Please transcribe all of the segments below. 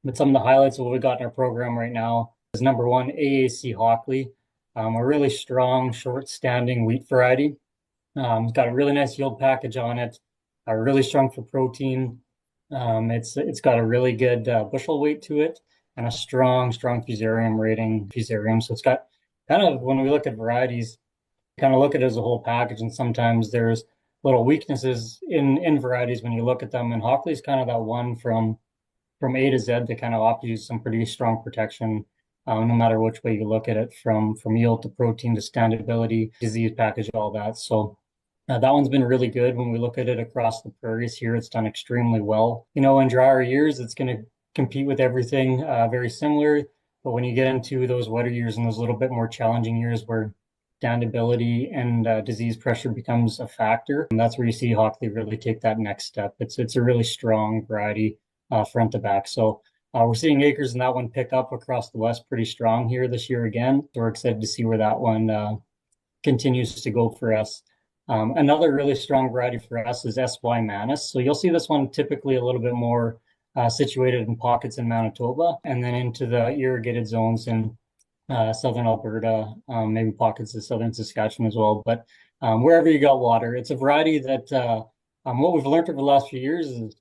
But some of the highlights of what we got in our program right now is number one, AAC Hockley, a really strong, short-standing wheat variety. It's got a really nice yield package on it, really strong for protein. It's got a really good bushel weight to it and a strong fusarium rating. Fusarium, so it's got kind of when we look at varieties, kind of look at it as a whole package, and sometimes there's little weaknesses in varieties when you look at them. And Hockley's kind of that one from A to Z that kind of offers some pretty strong protection, no matter which way you look at it, from yield to protein to standability, disease package, all that. So that one's been really good. When we look at it across the prairies here, it's done extremely well. In drier years, it's going to compete with everything very similar. But when you get into those wetter years and those little bit more challenging years where standability and disease pressure becomes a factor, and that's where you see Hockley really take that next step. It's a really strong variety front to back. So we're seeing acres in that one pick up across the West pretty strong here this year again. So we're excited to see where that one continues to go for us. Another really strong variety for us is SY Manus. So you'll see this one typically a little bit more situated in pockets in Manitoba and then into the irrigated zones in southern Alberta, maybe pockets of southern Saskatchewan as well. But wherever you got water, it's a variety that what we've learned over the last few years is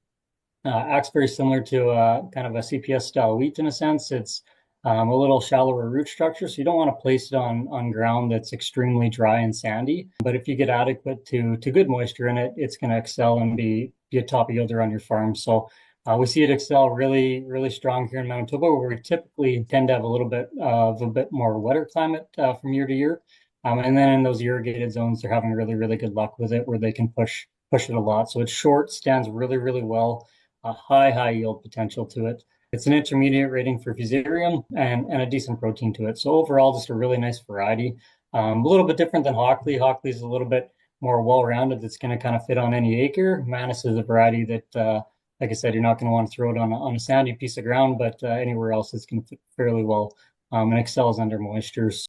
acts very similar to kind of a CPS style wheat in a sense. It's a little shallower root structure, so you don't want to place it on ground that's extremely dry and sandy. But if you get adequate to good moisture in it, it's going to excel and be a top yielder on your farm. So we see it excel really strong here in Manitoba, where we typically tend to have a little bit of a bit more wetter climate from year to year. And then in those irrigated zones, they're having really good luck with it, where they can push it a lot. So it's short, stands really well, a high yield potential to it. It's an intermediate rating for fusarium and a decent protein to it. So overall, just a really nice variety. A little bit different than Hockley. Hockley's a little bit more well-rounded. That's going to kind of fit on any acre. Manus is a variety that, like I said, you're not going to want to throw it on a sandy piece of ground, but anywhere else it's going to fit fairly well and excels under moisture.